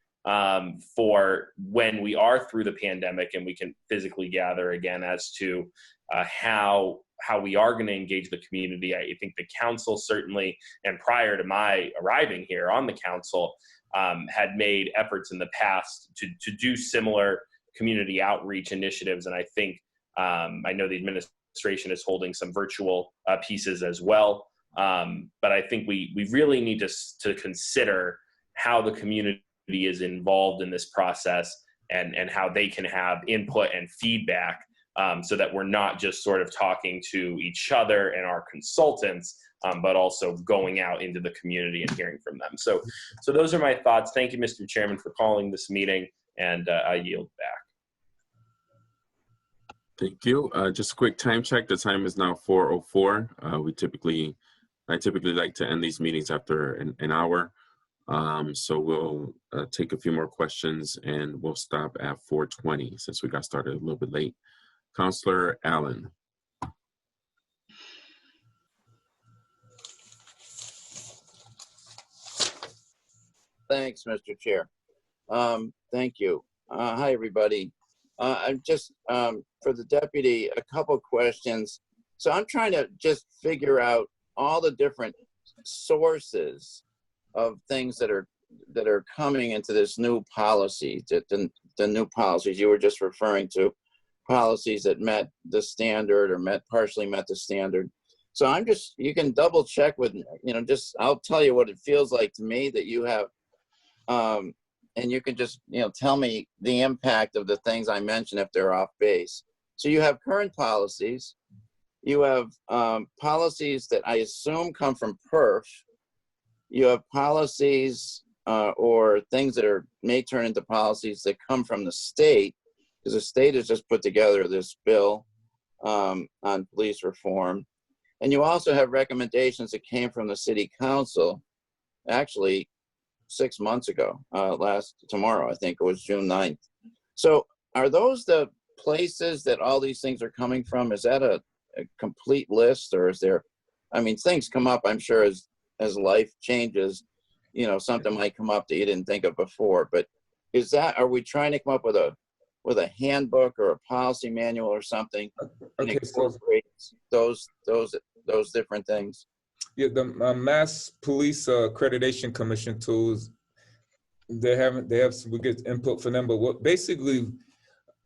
for when we are through the pandemic and we can physically gather again as to how we are going to engage the community. I think the council certainly, and prior to my arriving here on the council, had made efforts in the past to do similar community outreach initiatives. And I think, I know the administration is holding some virtual pieces as well. But I think we really need to consider how the community is involved in this process and how they can have input and feedback, so that we're not just sort of talking to each other and our consultants, but also going out into the community and hearing from them. So those are my thoughts. Thank you, Mr. Chairman, for calling this meeting, and I yield back. Thank you. Just a quick time check. The time is now 4:04. I typically like to end these meetings after an hour. So we'll take a few more questions and we'll stop at 4:20 since we got started a little bit late. Councilor Allen. Thanks, Mr. Chair. Thank you. Hi, everybody. I'm just, for the deputy, a couple questions. So I'm trying to just figure out all the different sources of things that are coming into this new policy, the new policies you were just referring to, policies that met the standard or partially met the standard. So I'm just, you can double check with, you know, just, I'll tell you what it feels like to me that you have, and you can just, you know, tell me the impact of the things I mentioned if they're off base. So you have current policies, you have policies that I assume come from PERF, you have policies or things that may turn into policies that come from the state, because the state has just put together this bill on police reform. And you also have recommendations that came from the city council, actually 6 months ago, tomorrow, I think it was June 9th. So are those the places that all these things are coming from? Is that a complete list, or is there, I mean, things come up, I'm sure, as life changes, you know, something might come up that you didn't think of before, but are we trying to come up with a handbook or a policy manual or something and incorporate those different things? Yeah, the Mass Police Accreditation Commission tools, we get input from them, but basically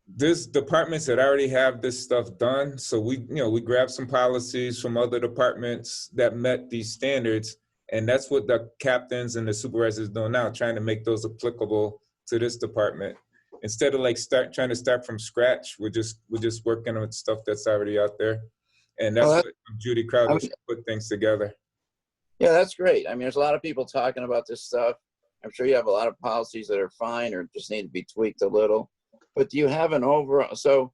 there's departments that already have this stuff done. So we grab some policies from other departments that met these standards, and that's what the captains and the supervisors do now, trying to make those applicable to this department. Instead of like trying to start from scratch, we're just working on stuff that's already out there. And that's what Judy Crowder put things together. Yeah, that's great. I mean, there's a lot of people talking about this stuff. I'm sure you have a lot of policies that are fine or just need to be tweaked a little. But do you have an overall? So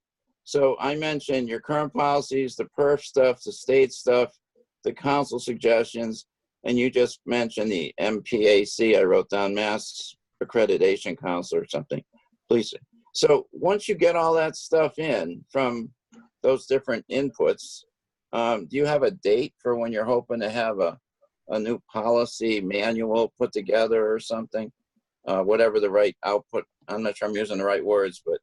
I mentioned your current policies, the PERF stuff, the state stuff, the council suggestions, and you just mentioned the MPAC. I wrote down Mass Accreditation Council or something. Please. So once you get all that stuff in from those different inputs, do you have a date for when you're hoping to have a new policy manual put together or something? Whatever the right output, I'm not sure I'm using the right words, but.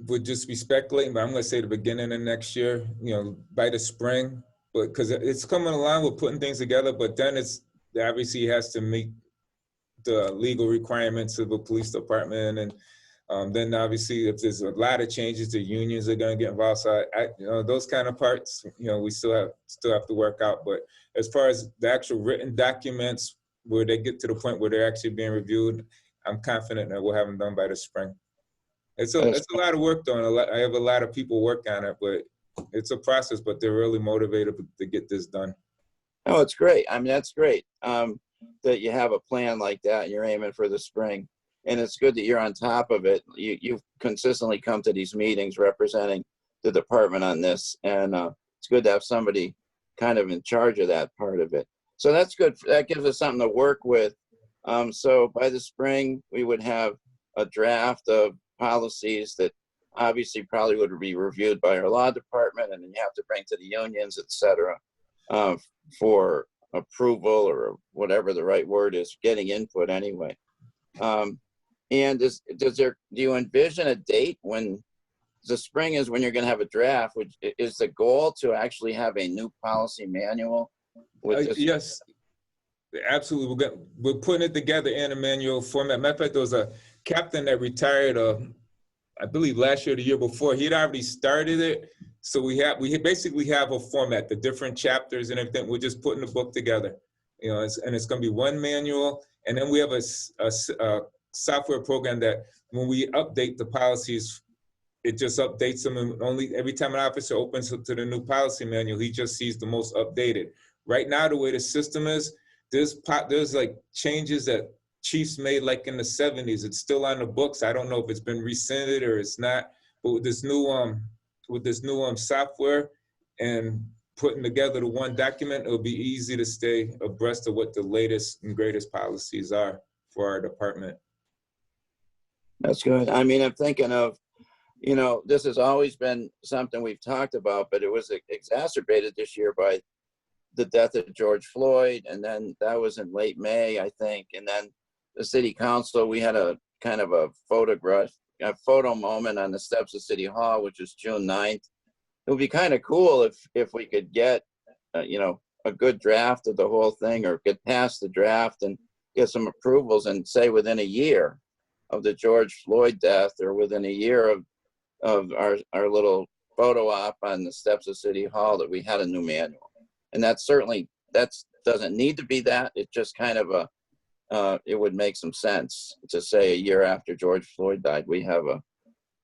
Would just be speculating, but I'm gonna say the beginning of next year, you know, by the spring, but because it's coming along with putting things together, but then obviously has to meet the legal requirements of the police department and Then obviously, if there's a lot of changes, the unions are going to get involved. So those kind of parts, we still have to work out. But as far as the actual written documents, where they get to the point where they're actually being reviewed, I'm confident that we'll have them done by the spring. It's a lot of work though. I have a lot of people work on it, but it's a process. But they're really motivated to get this done. Oh, it's great. I mean, that's great that you have a plan like that and you're aiming for the spring. And it's good that you're on top of it. You've consistently come to these meetings representing the department on this. And it's good to have somebody kind of in charge of that part of it. So that's good. That gives us something to work with. So by the spring, we would have a draft of policies that obviously probably would be reviewed by our law department, and then you have to bring to the unions, et cetera, for approval or whatever the right word is, getting input anyway. And do you envision a date when the spring is when you're going to have a draft, which is the goal to actually have a new policy manual? Yes, absolutely. We're putting it together in a manual format. Matter of fact, there was a captain that retired, I believe last year or the year before. He had already started it. So we basically have a format, the different chapters and everything. We're just putting the book together, and it's going to be one manual. And then we have a software program that when we update the policies, it just updates them. And only every time an officer opens to the new policy manual, he just sees the most updated. Right now, the way the system is, there's like changes that chiefs made like in the 70s. It's still on the books. I don't know if it's been rescinded or it's not. But with this new software and putting together the one document, it'll be easy to stay abreast of what the latest and greatest policies are for our department. That's good. I mean, I'm thinking of, this has always been something we've talked about, but it was exacerbated this year by the death of George Floyd. And then that was in late May, I think. And then the city council, we had a kind of a photo moment on the steps of City Hall, which is June 9th. It would be kind of cool if we could get, a good draft of the whole thing, or get past the draft and get some approvals, and say within a year of the George Floyd death, or within a year of our little photo op on the steps of City Hall, that we had a new manual. And that doesn't need to be that. It's just kind of it would make some sense to say a year after George Floyd died, we have a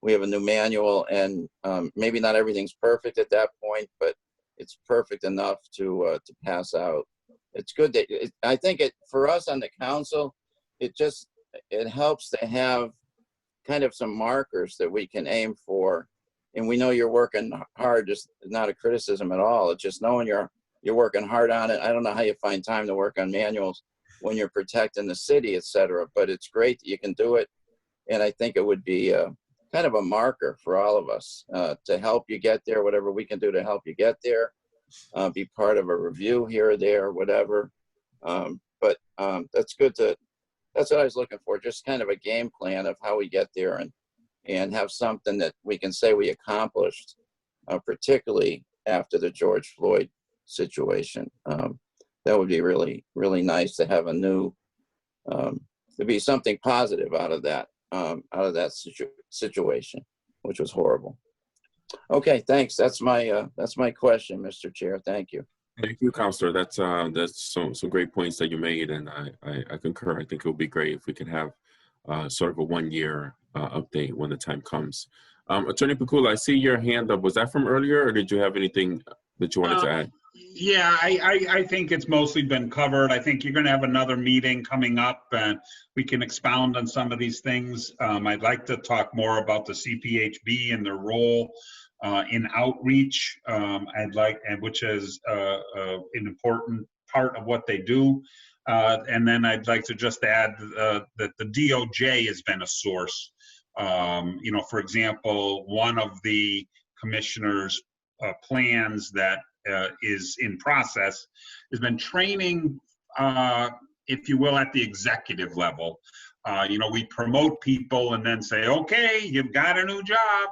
new manual, and maybe not everything's perfect at that point, but it's perfect enough to pass out. It's good that I think for us on the council, it helps to have kind of some markers that we can aim for. And we know you're working hard, just not a criticism at all. It's just knowing you're working hard on it. I don't know how you find time to work on manuals when you're protecting the city, et cetera, but it's great that you can do it. And I think it would be kind of a marker for all of us to help you get there, whatever we can do to help you get there, be part of a review here or there, whatever. But that's good that's what I was looking for, just kind of a game plan of how we get there, and have something that we can say we accomplished, particularly after the George Floyd situation. That would be really, really nice to have a new, to be something positive out of that situation, which was horrible. Okay, thanks. That's my question, Mr. Chair. Thank you. Thank you, Counselor. That's some great points that you made, and I concur. I think it would be great if we could have sort of a 1-year update when the time comes. Attorney Pakula, I see your hand up. Was that from earlier, or did you have anything that you wanted to add? Yeah, I think it's mostly been covered. I think you're going to have another meeting coming up, and we can expound on some of these things. I'd like to talk more about the CPHB and their role in outreach. Which is an important part of what they do. And then I'd like to just add that the DOJ has been a source. For example, one of the commissioner's plans that is in process has been training, if you will, at the executive level. We promote people and then say, okay, you've got a new job.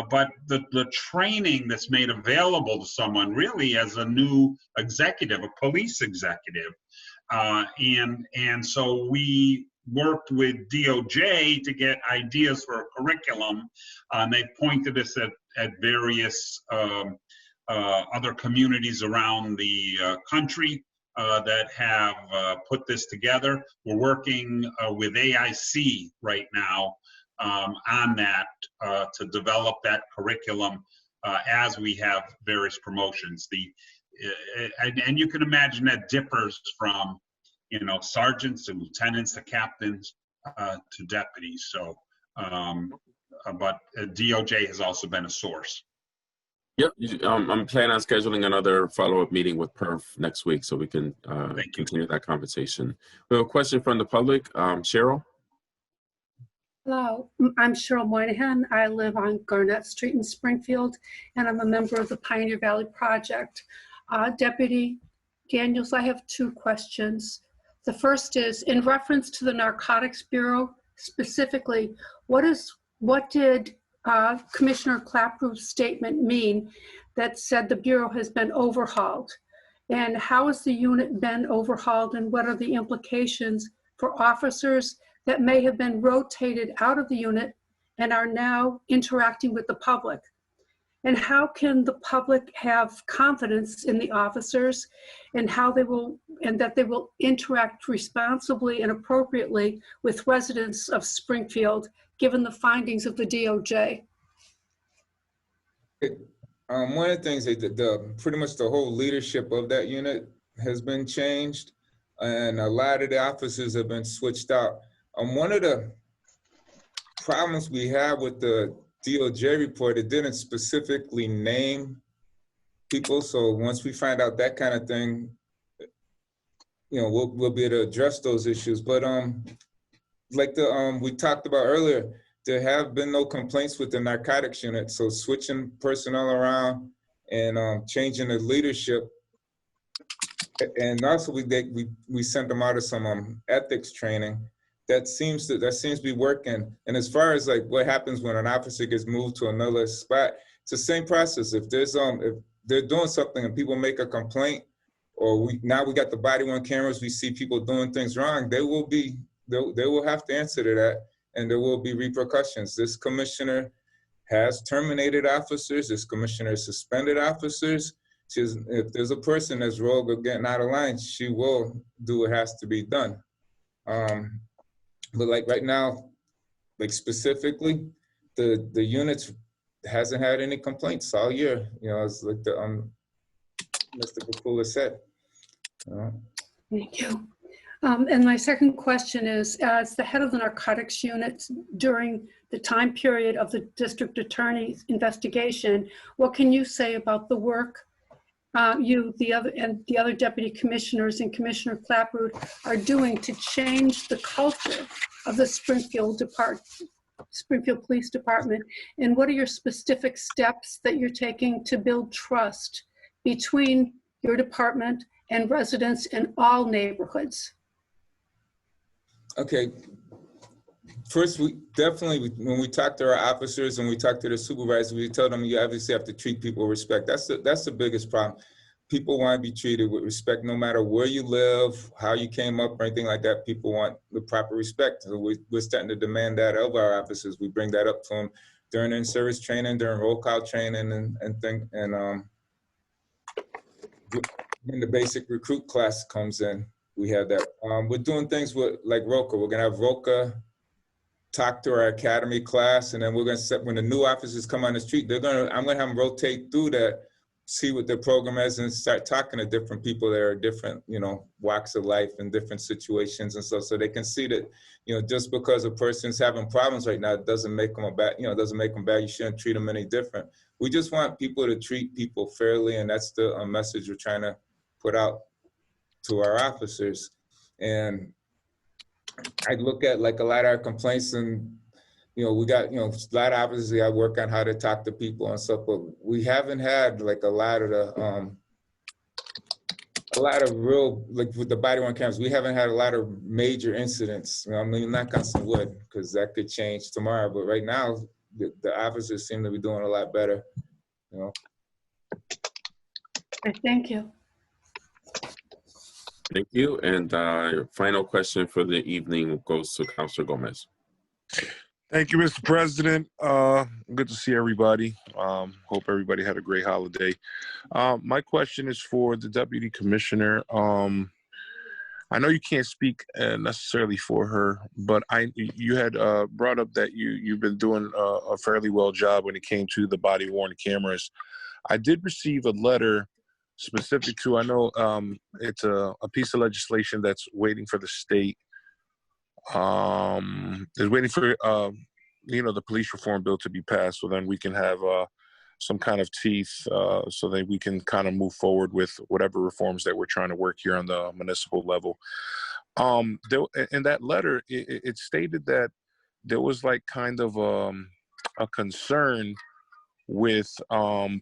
But the training that's made available to someone really as a new executive, a police executive. And so we worked with DOJ to get ideas for a curriculum. And they've pointed us at various other communities around the country that have put this together. We're working with AIC right now on that to develop that curriculum as we have various promotions. And you can imagine that differs from, you know, sergeants to lieutenants to captains to deputies. So, but DOJ has also been a source. Yep, I'm planning on scheduling another follow-up meeting with Perf next week so we can continue that conversation. We have a question from the public. Cheryl? Hello, I'm Cheryl Moynihan. I live on Garnett Street in Springfield, and I'm a member of the Pioneer Valley Project. Deputy Daniels, I have two questions. The first is, in reference to the Narcotics Bureau, specifically, what did Commissioner Clapper's statement mean that said the Bureau has been overhauled? And how has the unit been overhauled, and what are the implications for officers that may have been rotated out of the unit and are now interacting with the public? And how can the public have confidence in the officers and how they will, and that they will interact responsibly and appropriately with residents of Springfield, given the findings of the DOJ? One of the things that pretty much the whole leadership of that unit has been changed, and a lot of the officers have been switched out. One of the problems we have with the DOJ report, it didn't specifically name people. So once we find out that kind of thing, you know, we'll be able to address those issues. But like we talked about earlier, there have been no complaints with the narcotics unit. So switching personnel around and changing the leadership, and also we sent them out of some ethics training. That seems to be working. And as far as like what happens when an officer gets moved to another spot, it's the same process. If there's if they're doing something and people make a complaint, or now we got the body-worn cameras, we see people doing things wrong, they will have to answer to that, and there will be repercussions. This commissioner has terminated officers. This commissioner has suspended officers. If there's a person that's rogue or getting out of line, she will do what has to be done. But like right now, like specifically, the units hasn't had any complaints all year. You know, it's like the Mr. Bakula said. Thank you. And my second question is, as the head of the narcotics unit during the time period of the district attorney's investigation, what can you say about the work the other deputy commissioners and Commissioner Clapper are doing to change the culture of the Springfield Police Department? And what are your specific steps that you're taking to build trust between your department and residents in all neighborhoods? Okay. First, we definitely, when we talk to our officers and we talk to the supervisors, we tell them you obviously have to treat people with respect. That's the biggest problem. People want to be treated with respect no matter where you live, how you came up, or anything like that. People want the proper respect. So we're starting to demand that of our officers. We bring that up to them during in-service training, during roll call training, and when the basic recruit class comes in, we have that. We're doing things with like ROCA. We're gonna have ROCA talk to our academy class, and then we're gonna set, when the new officers come on the street, I'm gonna have them rotate through that, see what their program is, and start talking to different people that are different, you know, walks of life and different situations and stuff, so they can see that, you know, just because a person's having problems right now, it doesn't make them a bad, you know, it doesn't make them bad. You shouldn't treat them any different. We just want people to treat people fairly, and that's the message we're trying to put out to our officers. And I look at like a lot of our complaints, and you know, we got, you know, a lot of officers that work on how to talk to people and stuff, but we haven't had like a lot of real, like with the body-worn cameras, we haven't had a lot of major incidents. You know, I mean, knock on some wood, because that could change tomorrow. But right now, the officers seem to be doing a lot better. You know. Okay, thank you. Thank you. And final question for the evening goes to Councilor Gomez. Thank you, Mr. President. Good to see everybody. Hope everybody had a great holiday. My question is for the Deputy Commissioner. I know you can't speak necessarily for her, but you had brought up that you've been doing a fairly well job when it came to the body-worn cameras. I did receive a letter specific to, I know it's a piece of legislation that's waiting for the state. Is waiting for the police reform bill to be passed, so then we can have some kind of teeth, so that we can kind of move forward with whatever reforms that we're trying to work here on the municipal level. In that letter, it stated that there was like kind of a concern with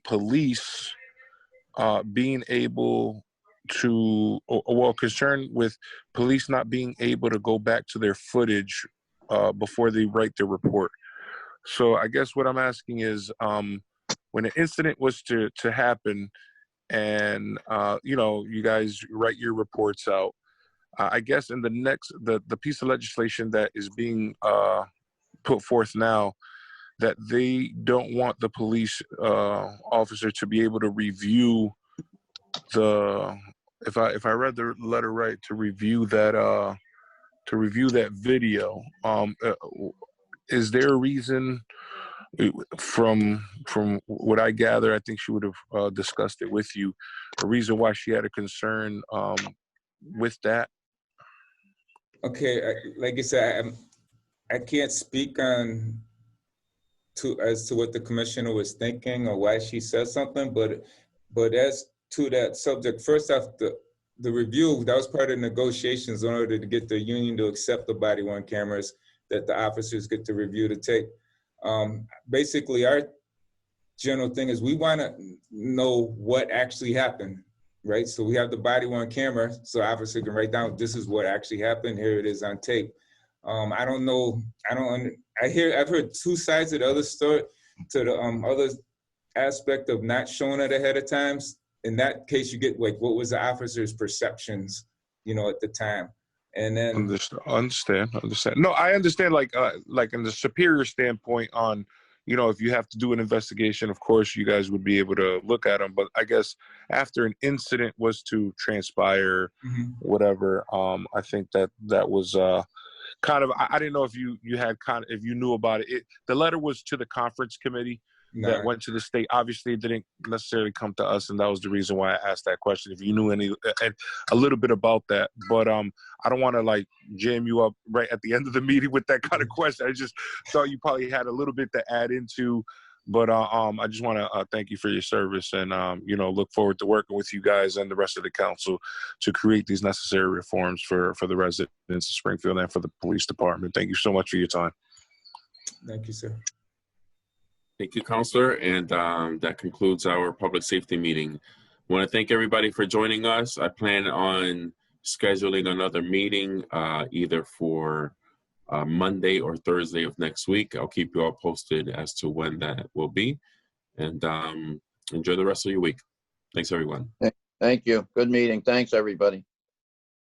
police being able to, concern with police not being able to go back to their footage before they write their report. So I guess what I'm asking is, when an incident was to happen and, you guys write your reports out, I guess in the piece of legislation that is being put forth now, that they don't want the police officer to be able to review if I read the letter right, to review that video. Is there a reason? From what I gather, I think she would have discussed it with you. A reason why she had a concern with that. Okay, like I said, I can't speak as to what the commissioner was thinking or why she said something, but as to that subject, first off, the review, that was part of negotiations in order to get the union to accept the body-worn cameras that the officers get to review the tape. Basically, our general thing is we want to know what actually happened, right? So we have the body-worn camera, so officer can write down, this is what actually happened, here it is on tape. I don't know, I've heard two sides of the other story, to the other aspect of not showing it ahead of time. In that case, you get like, what was the officer's perceptions, at the time? And then understand. No, I understand, like in the superior standpoint on, if you have to do an investigation, of course you guys would be able to look at them. But I guess after an incident was to transpire, whatever, I think that was kind of, I didn't know if you knew about it. The letter was to the conference committee that went to the state. Obviously, it didn't necessarily come to us, and that was the reason why I asked that question. If you knew a little bit about that, but I don't want to like jam you up right at the end of the meeting with that kind of question. I just thought you probably had a little bit to add into, but I just want to thank you for your service, and look forward to working with you guys and the rest of the council to create these necessary reforms for the residents of Springfield and for the police department. Thank you so much for your time. Thank you, sir. Thank you, Counselor. And that concludes our public safety meeting. I want to thank everybody for joining us. I plan on scheduling another meeting either for Monday or Thursday of next week. I'll keep you all posted as to when that will be. And enjoy the rest of your week. Thanks, everyone. Thank you. Good meeting. Thanks, everybody.